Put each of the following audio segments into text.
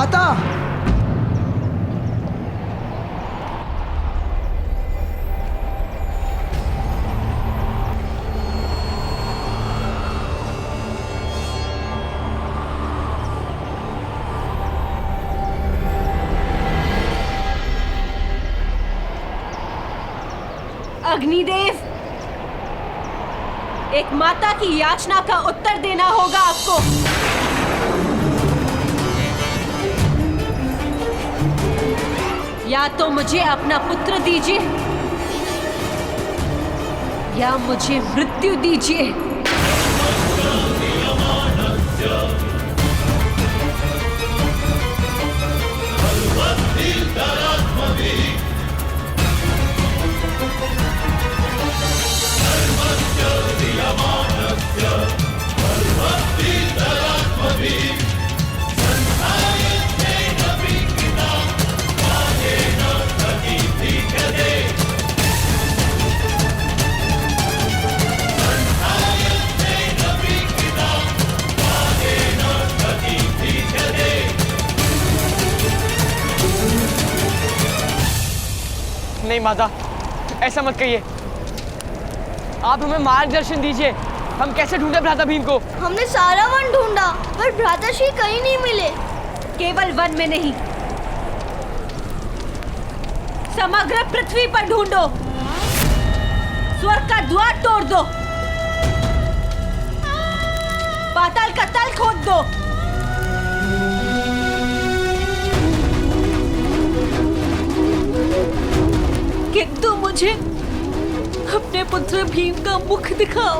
माता, अग्निदेव, एक माता की याचना का उत्तर देना होगा आपको। या तो मुझे अपना पुत्र दीजिए या मुझे मृत्यु दीजिए। नहीं माता, ऐसा मत कहिए। आप हमें मार्गदर्शन दीजिए, हम कैसे ढूंढे भ्राता भीम को? हमने सारा वन ढूंढा पर भ्राताश्री कहीं नहीं मिले। केवल वन में नहीं, समग्र पृथ्वी पर ढूंढो। स्वर्ग का द्वार तोड़ दो, पाताल का तल खोद दो। किंतु मुझे अपने पुत्र भीम का मुख दिखाओ।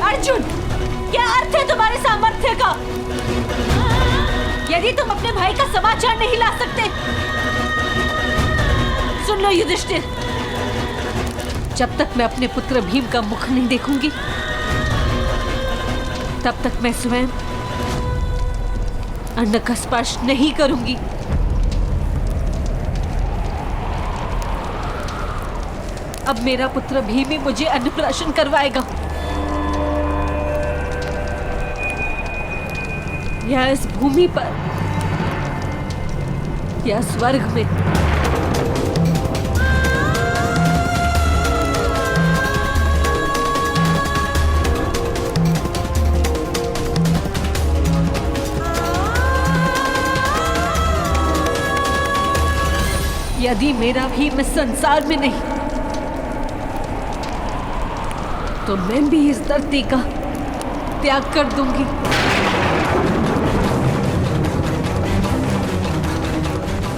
अर्जुन, क्या अर्थ है तुम्हारे सामर्थ्य का? यदि तुम अपने भाई का समाचार नहीं ला सकते, सुन लो युधिष्ठिर, जब तक मैं अपने पुत्र भीम का मुख नहीं देखूंगी, तब तक मैं स्वयं अन्न का स्पर्श नहीं करूंगी। अब मेरा पुत्र भीम ही मुझे अन्नप्राशन करवाएगा, या इस भूमि पर या स्वर्ग में। यदि मेरा भीम इस संसार में नहीं, तो मैं भी इस धरती का त्याग कर दूंगी।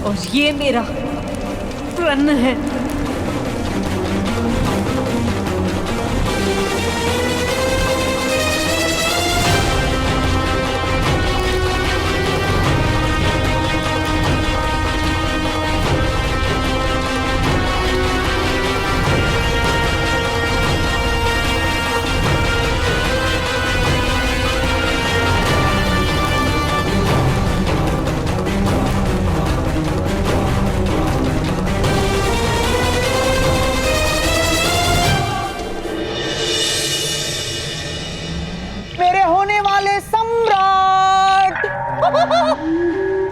और ये मेरा प्रण है।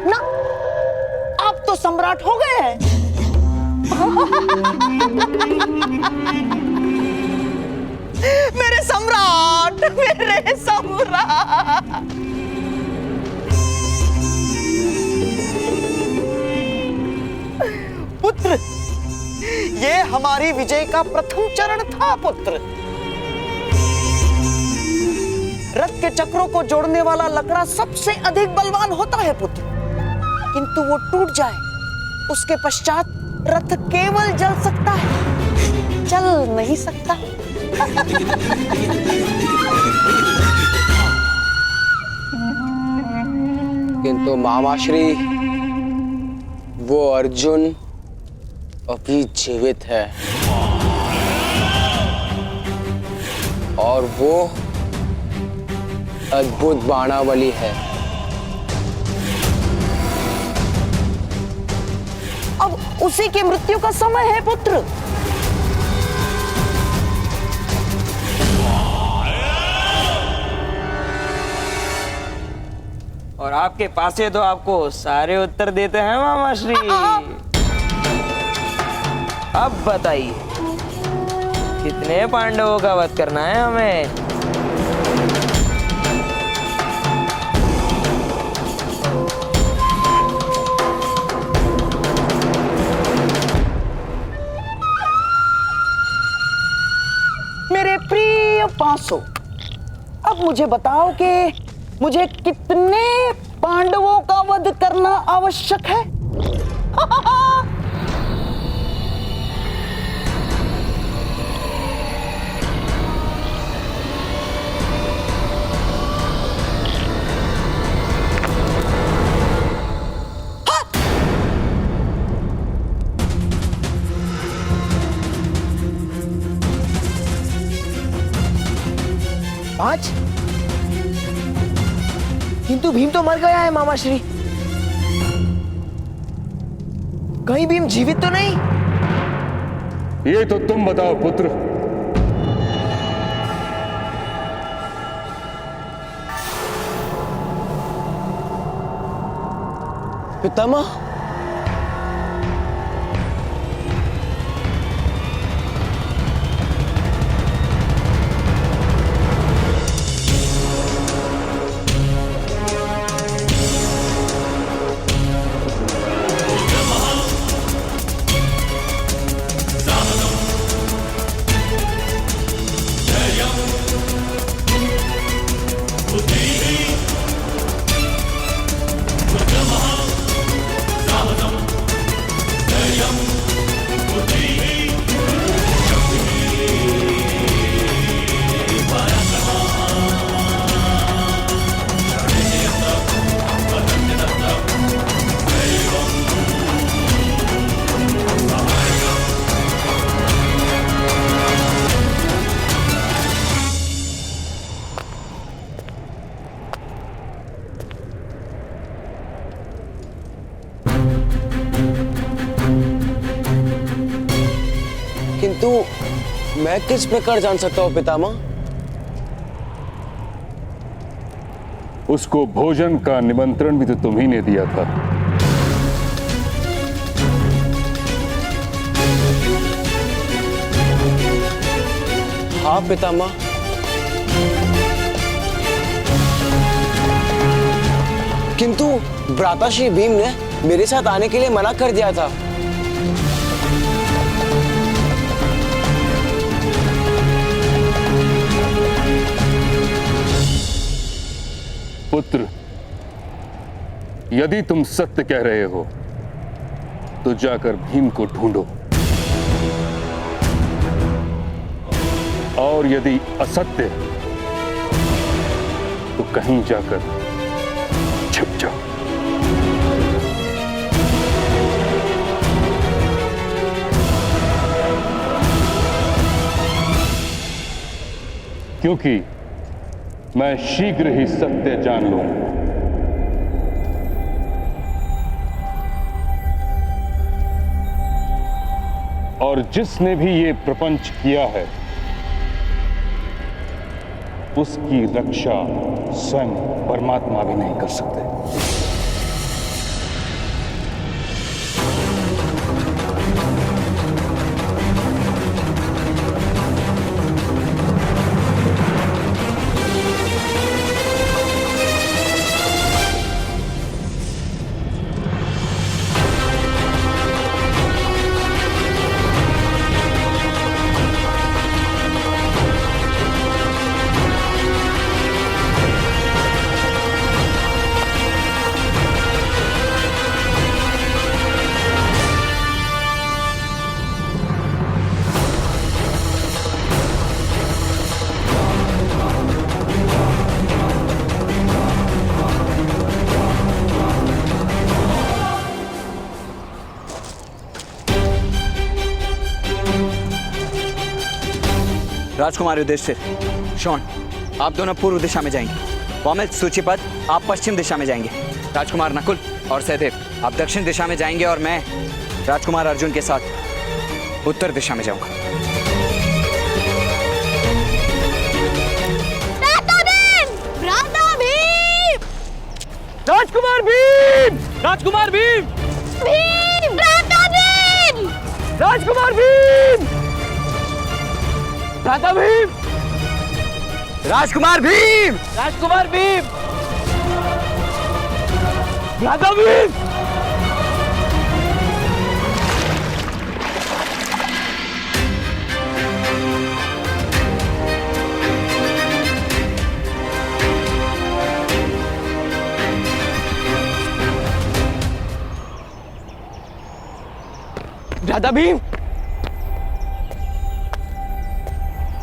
ना, आप तो सम्राट हो गए हैं। मेरे सम्राट, मेरे सम्राट। पुत्र, ये हमारी विजय का प्रथम चरण था पुत्र। रथ के चक्रों को जोड़ने वाला लकड़ा सबसे अधिक बलवान होता है पुत्र, किंतु वो टूट जाए उसके पश्चात रथ केवल जल सकता है, चल नहीं सकता। किंतु मामाश्री, वो अर्जुन अभी जीवित है और वो अद्भुत बाणावली है। अब उसी की मृत्यु का समय है पुत्र। और आपके पासे तो आपको सारे उत्तर देते हैं मामा श्री। अब बताइए कितने पांडवों का वध करना है हमें? मेरे प्रिय पांसों, अब मुझे बताओ कि मुझे कितने पांडवों का वध करना आवश्यक है? पांच? किंतु भीम तो मर गया है मामा श्री। कहीं भीम जीवित तो नहीं? ये तो तुम बताओ पुत्र। पितामह, किंतु मैं किस प्रकार जान सकता हूं पितामह? उसको भोजन का निमंत्रण भी तो तुम ही ने दिया था। हाँ पितामह, किंतु भ्राताश्री भीम ने मेरे साथ आने के लिए मना कर दिया था। पुत्र, यदि तुम सत्य कह रहे हो तो जाकर भीम को ढूंढो, और यदि असत्य तो कहीं जाकर छिप जाओ। क्योंकि मैं शीघ्र ही सत्य जान लूंगा। और जिसने भी ये प्रपंच किया है उसकी रक्षा स्वयं परमात्मा भी नहीं कर सकते। राजकुमार युधिष्ठिर, शोन, आप दोनों पूर्व दिशा में जाएंगे। पौमिल, सूचीपद, आप पश्चिम दिशा में जाएंगे। राजकुमार नकुल और सहदेव, आप दक्षिण दिशा में जाएंगे और मैं राजकुमार अर्जुन के साथ उत्तर दिशा में जाऊंगा। भ्राता भीम! राजकुमार भीम! राजकुमार भीम! भीम! भ्राता भीम! राजकुमार भीम! भ्राता भीम! राजकुमार भीम! राजकुमार भीम! भ्राता भीम! भ्राता भीम!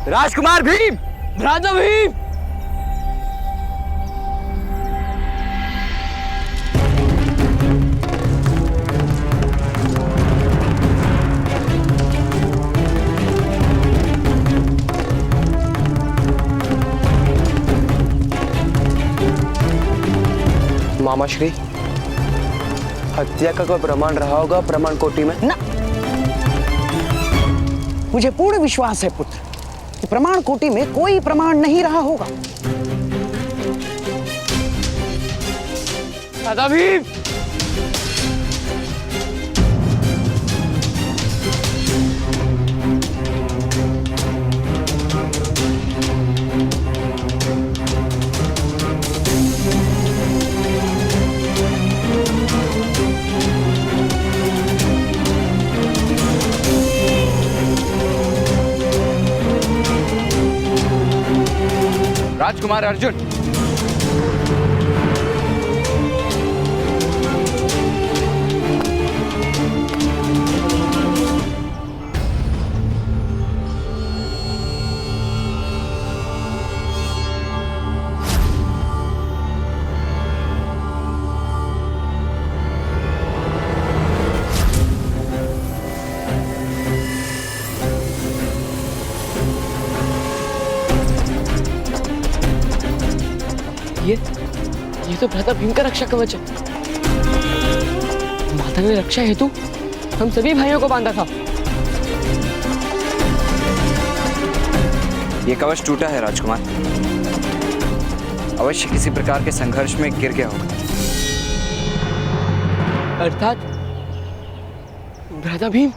राजकुमार भीम! भ्राता भीम! मामा श्री, हत्या का कोई प्रमाण रहा होगा प्रमाण कोटि में? ना, मुझे पूर्ण विश्वास है पुत्र कि प्रमाण कोटि में कोई प्रमाण नहीं रहा होगा। भ्राता भीम! राजकुमार अर्जुन! ये तो भ्राता भीम का रक्षा कवच है। माता ने रक्षा हेतु हम सभी भाइयों को बांधा था। ये कवच टूटा है राजकुमार, अवश्य किसी प्रकार के संघर्ष में गिर गया होगा। अर्थात भ्राता भीम?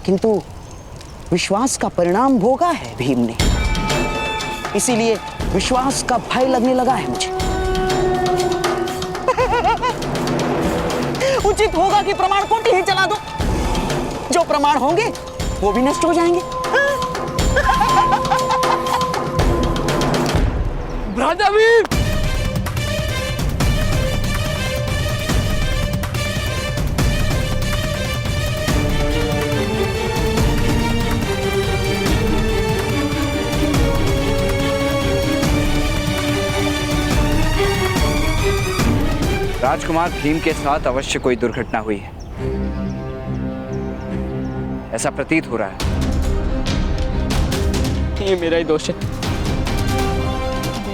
किंतु विश्वास का परिणाम भोगा है भीम ने, इसीलिए विश्वास का भय लगने लगा है मुझे। उचित होगा कि प्रमाण कोटि ही चला दो। जो प्रमाण होंगे वो भी नष्ट हो जाएंगे। भ्राता भीम! राजकुमार भीम के साथ अवश्य कोई दुर्घटना हुई है, ऐसा प्रतीत हो रहा है। ये मेरा ही दोष है।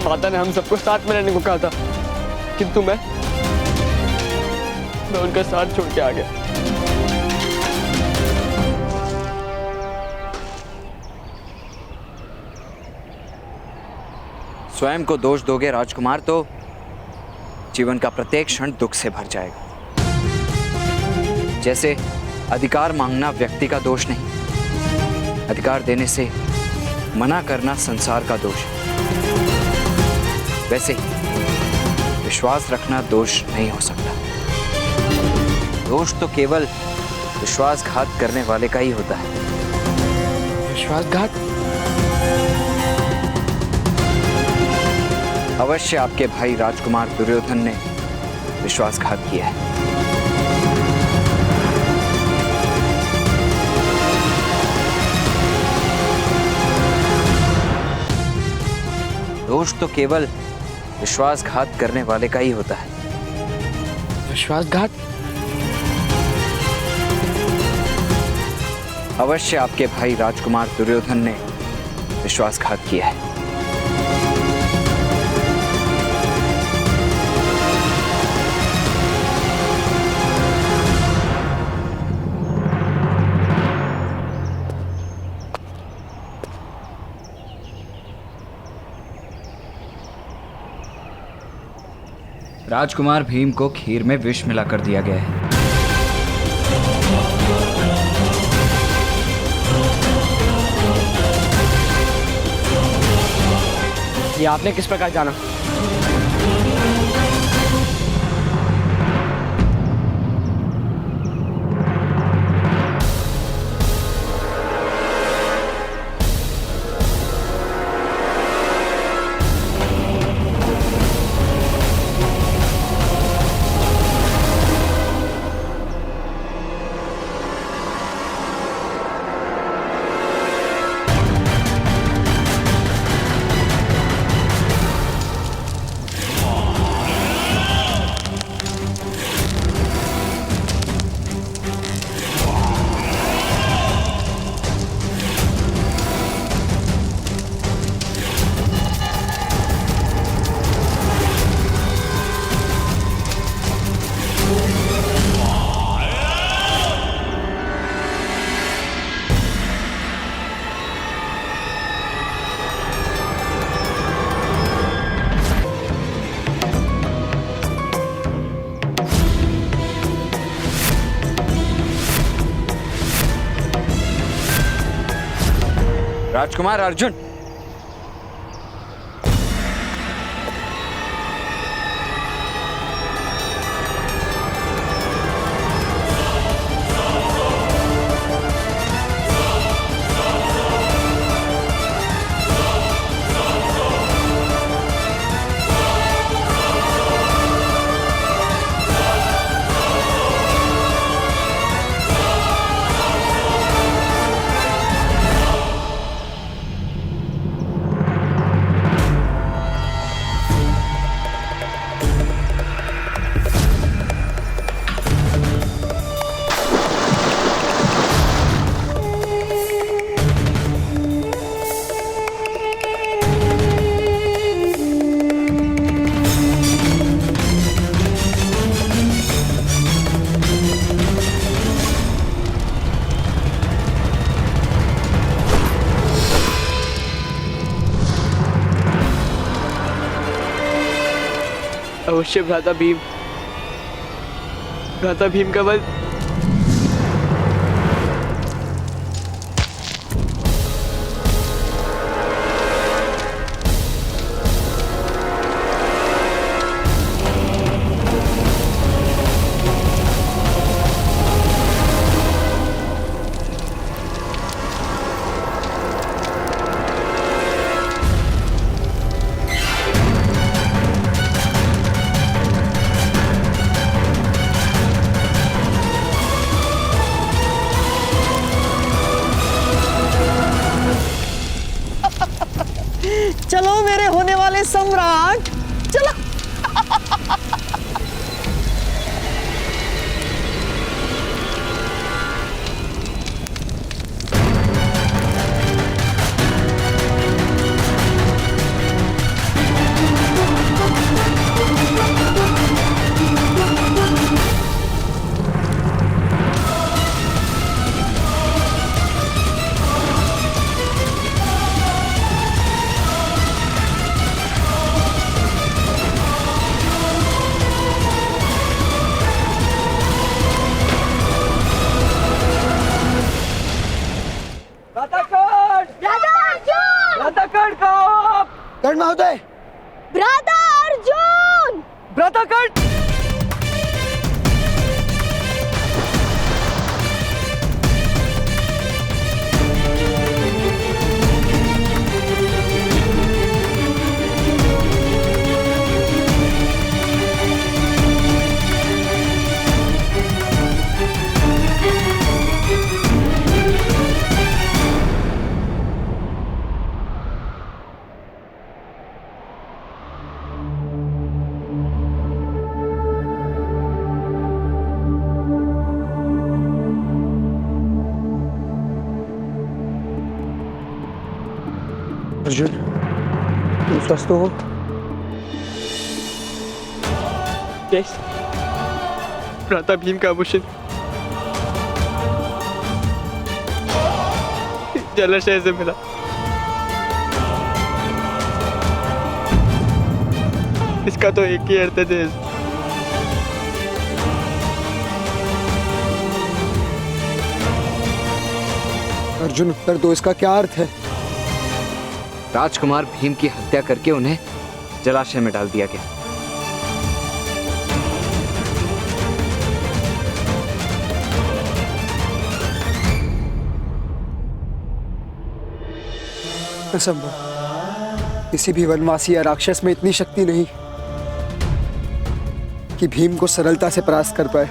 माता ने हम सबको साथ में रहने को कहा था, किंतु मैं उनका साथ छोड़ के आ गया। स्वयं को दोष दोगे राजकुमार तो जीवन का प्रत्येक क्षण दुख से भर जाएगा। जैसे अधिकार मांगना व्यक्ति का दोष नहीं, अधिकार देने से मना करना संसार का दोष है, वैसे ही विश्वास रखना दोष नहीं हो सकता। दोष तो केवल विश्वासघात करने वाले का ही होता है। विश्वासघात? अवश्य आपके भाई राजकुमार दुर्योधन ने विश्वासघात किया है। दोष तो केवल विश्वासघात करने वाले का ही होता है। विश्वासघात? अवश्य आपके भाई राजकुमार दुर्योधन ने विश्वासघात किया है। राजकुमार भीम को खीर में विष मिला कर दिया गया है। ये आपने किस प्रकार जाना? राजकुमार अर्जुन, अवश्य भ्राता भीम का वध। चलो मेरे होने वाले सम्राट, चलो। कर्ण महोदय, भ्राता अर्जुन! भ्राता कर्ण! अर्जुन, तुम स्वस्थ हो? यस, भ्राता भीम का आभूषण जलाशय से मिला। इसका तो एक ही अर्थ है, अर्जुन उत्तर दो, इसका क्या अर्थ है? राजकुमार भीम की हत्या करके उन्हें जलाशय में डाल दिया गया। असंभव। किसी भी वनवासी या राक्षस में इतनी शक्ति नहीं कि भीम को सरलता से परास्त कर पाए।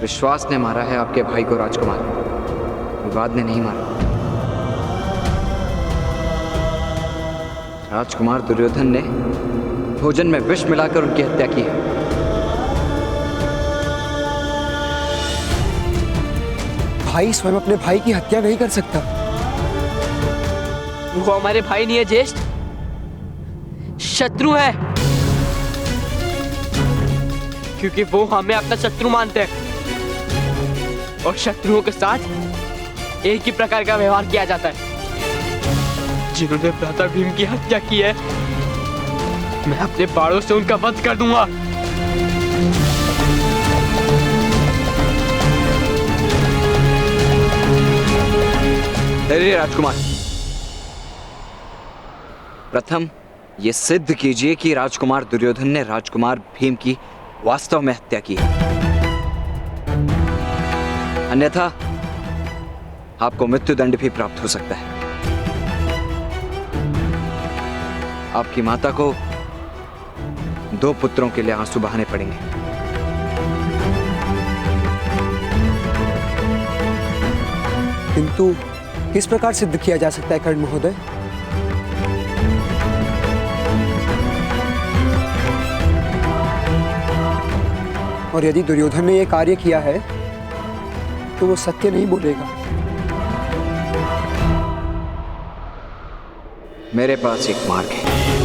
विश्वास ने मारा है आपके भाई को राजकुमार, विवाद ने नहीं मारा। राजकुमार दुर्योधन ने भोजन में विष मिलाकर उनकी हत्या की है। भाई स्वयं अपने भाई की हत्या नहीं कर सकता। वो हमारे भाई नहीं है ज्येष्ठ, शत्रु है। क्योंकि वो हमें अपना शत्रु मानते हैं और शत्रुओं के साथ एक ही प्रकार का व्यवहार किया जाता है। जिन्होंने भ्राता भीम की हत्या की है, मैं अपने बाणों से उनका वध कर दूंगा। अरे राजकुमार, प्रथम ये सिद्ध कीजिए कि राजकुमार दुर्योधन ने राजकुमार भीम की वास्तव में हत्या की है, अन्यथा आपको मृत्युदंड भी प्राप्त हो सकता है। आपकी माता को 2 पुत्रों के लिए आंसू बहाने पड़ेंगे। किंतु किस प्रकार सिद्ध किया जा सकता है कर्ण महोदय? और यदि दुर्योधन ने यह कार्य किया है तो वो सत्य नहीं बोलेगा। मेरे पास एक मार्ग है।